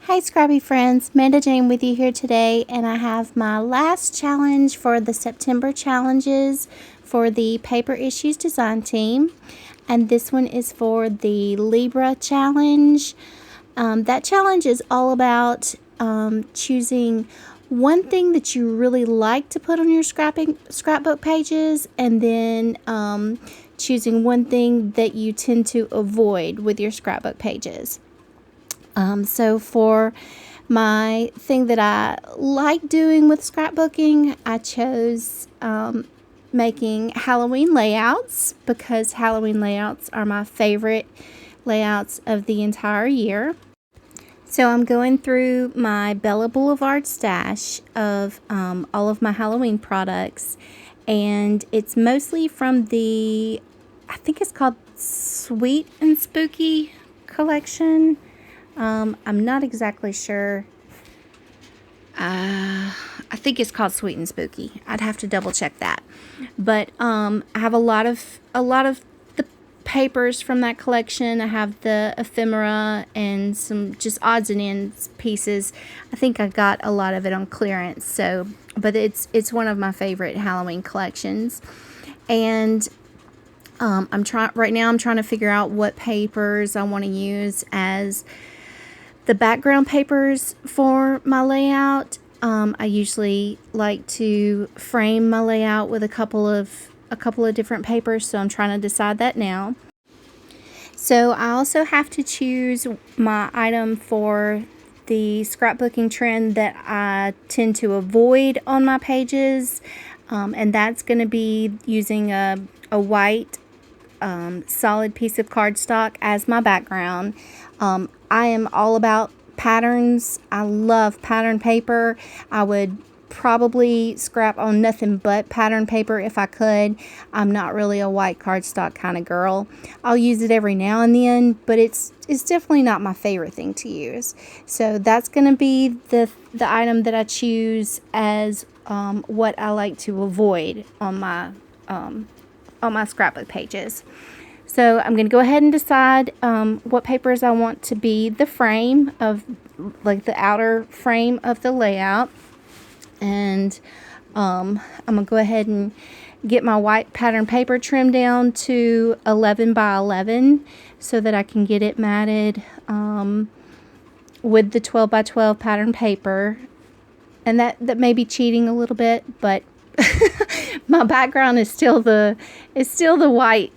Hi Scrappy friends, MandaJane with you here today, and I have my last challenge for the September challenges for the Paper Issues design team, and this one is for the Libra challenge. That challenge is all about choosing one thing that you really like to put on your scrapbook pages, and then choosing one thing that you tend to avoid with your scrapbook pages. So for my thing that I like doing with scrapbooking, I chose making Halloween layouts because Halloween layouts are my favorite layouts of the entire year. So I'm going through my Bella Blvd stash of all of my Halloween products, and it's mostly from the, I think it's called Sweet and Spooky collection. I'm not exactly sure. I think it's called Sweet and Spooky. I'd have to double check that. But I have a lot of the papers from that collection. I have the ephemera and some just odds and ends pieces. I think I got a lot of it on clearance. So, but it's one of my favorite Halloween collections. And I'm trying to figure out what papers I want to use as the background papers for my layout. I usually like to frame my layout with a couple of different papers, so I'm trying to decide that now. So I also have to choose my item for the scrapbooking trend that I tend to avoid on my pages, and that's going to be using a white solid piece of cardstock as my background. I am all about patterns. I love pattern paper. I would probably scrap on nothing but pattern paper if I could. I'm not really a white cardstock kind of girl. I'll use it every now and then, but it's definitely not my favorite thing to use. So that's going to be the item that I choose as what I like to avoid on my scrapbook pages. So I'm going to go ahead and decide what papers I want to be the frame of, like the outer frame of the layout. And I'm going to go ahead and get my white pattern paper trimmed down to 11 by 11 so that I can get it matted with the 12 by 12 pattern paper. And that may be cheating a little bit, but my background is still the white,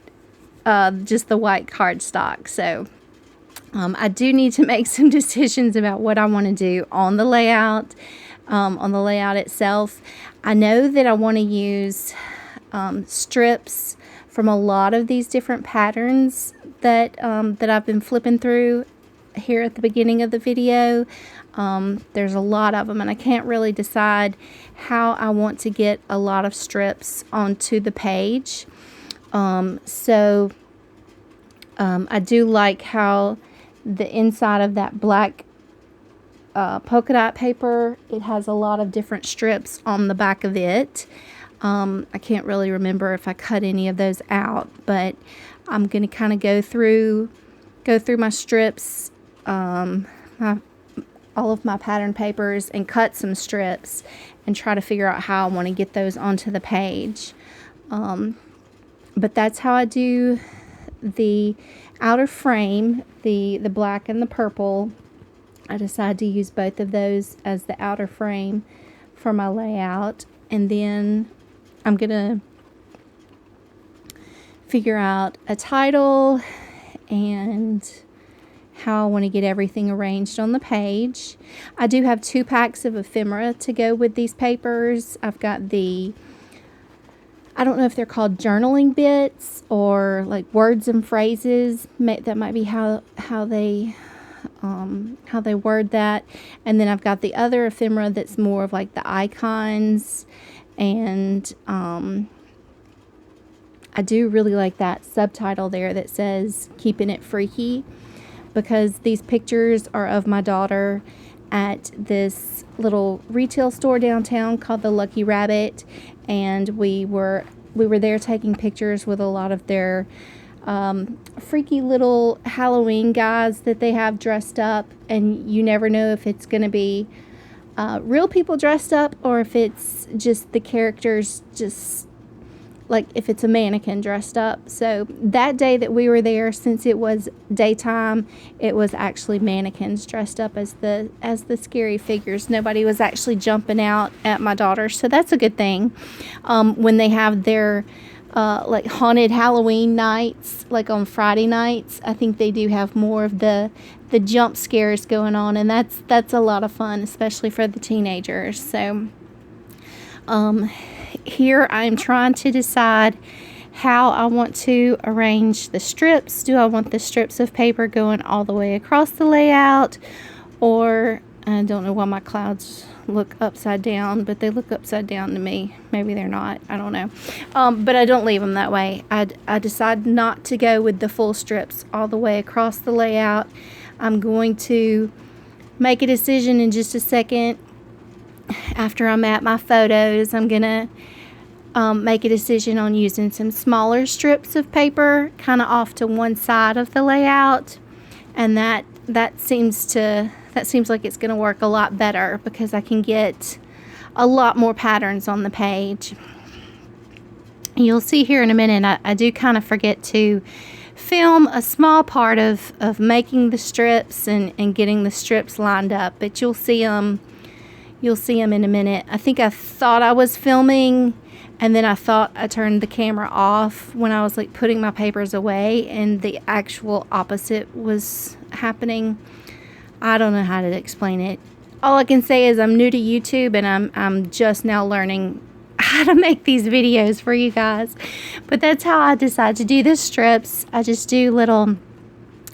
just the white cardstock. So I do need to make some decisions about what I want to do on the layout, itself. I know that I want to use strips from a lot of these different patterns that I've been flipping through here at the beginning of the video. There's a lot of them, and I can't really decide how I want to get a lot of strips onto the page. So I do like how the inside of that black polka dot paper, it has a lot of different strips on the back of it. I can't really remember if I cut any of those out, but I'm going to kind of go through my strips, all of my pattern papers, and cut some strips and try to figure out how I want to get those onto the page. But that's how I do the outer frame, the black and the purple. I decided to use both of those as the outer frame for my layout, and then I'm gonna figure out a title and how I want to get everything arranged on the page. I do have 2 packs of ephemera to go with these papers. I've got the, I don't know if they're called journaling bits or like words and phrases. That might be how they word that. And then I've got the other ephemera that's more of like the icons. And I do really like that subtitle there that says "Keeping It Freaky," because these pictures are of my daughter at this little retail store downtown called the Lucky Rabbit, and we were there taking pictures with a lot of their freaky little Halloween guys that they have dressed up, and you never know if it's going to be real people dressed up or if it's just the characters, just like if it's a mannequin dressed up. So that day that we were there, since it was daytime, it was actually mannequins dressed up as the scary figures. Nobody was actually jumping out at my daughter, so that's a good thing. When they have their like haunted Halloween nights, like on Friday nights, I think they do have more of the jump scares going on, and that's a lot of fun, especially for the teenagers. So here I'm trying to decide how I want to arrange the strips. Do I want the strips of paper going all the way across the layout, or I don't know why my clouds look upside down, but they look upside down to me. Maybe they're not, I don't know. But I don't leave them that way. I decide not to go with the full strips all the way across the layout. I'm going to make a decision in just a second. After I'm at my photos, I'm gonna make a decision on using some smaller strips of paper kind of off to one side of the layout, and that seems like it's gonna work a lot better because I can get a lot more patterns on the page. You'll see here in a minute, I do kind of forget to film a small part of making the strips and getting the strips lined up, but you'll see them in a minute. I think I thought I was filming, and then I thought I turned the camera off when I was like putting my papers away, and the actual opposite was happening. I don't know how to explain it. All I can say is I'm new to YouTube, and I'm just now learning how to make these videos for you guys. But that's how I decide to do the strips. I just do little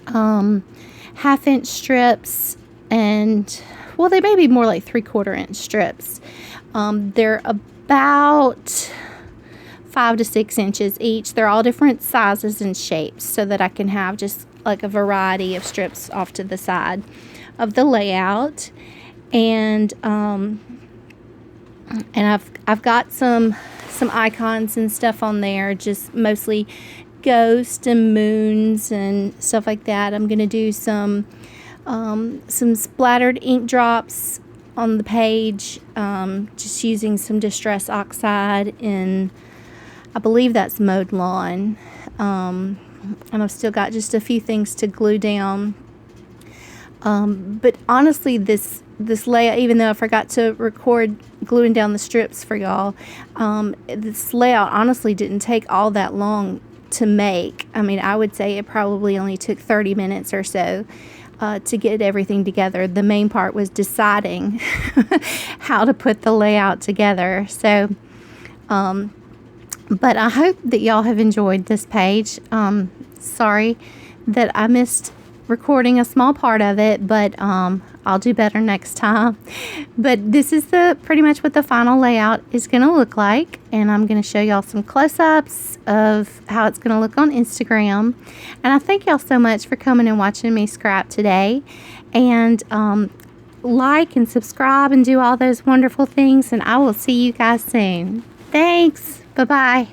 1/2-inch strips, and well, they may be more like 3/4-inch strips. They're about 5 to 6 inches each. They're all different sizes and shapes so that I can have just like a variety of strips off to the side of the layout. And I've got some icons and stuff on there, just mostly ghosts and moons and stuff like that. I'm gonna do some splattered ink drops on the page, just using some Distress Oxide in, I believe that's Mowed Lawn. And I've still got just a few things to glue down. But honestly, this layout, even though I forgot to record gluing down the strips for y'all, this layout honestly didn't take all that long to make. I mean, I would say it probably only took 30 minutes or so to get everything together. The main part was deciding how to put the layout together. So, but I hope that y'all have enjoyed this page. Sorry that I missed recording a small part of it, but I'll do better next time. But this is pretty much what the final layout is going to look like, and I'm going to show y'all some close-ups of how it's going to look on Instagram. And I thank y'all so much for coming and watching me scrap today, and like and subscribe and do all those wonderful things, and I will see you guys soon. Thanks. Bye-bye.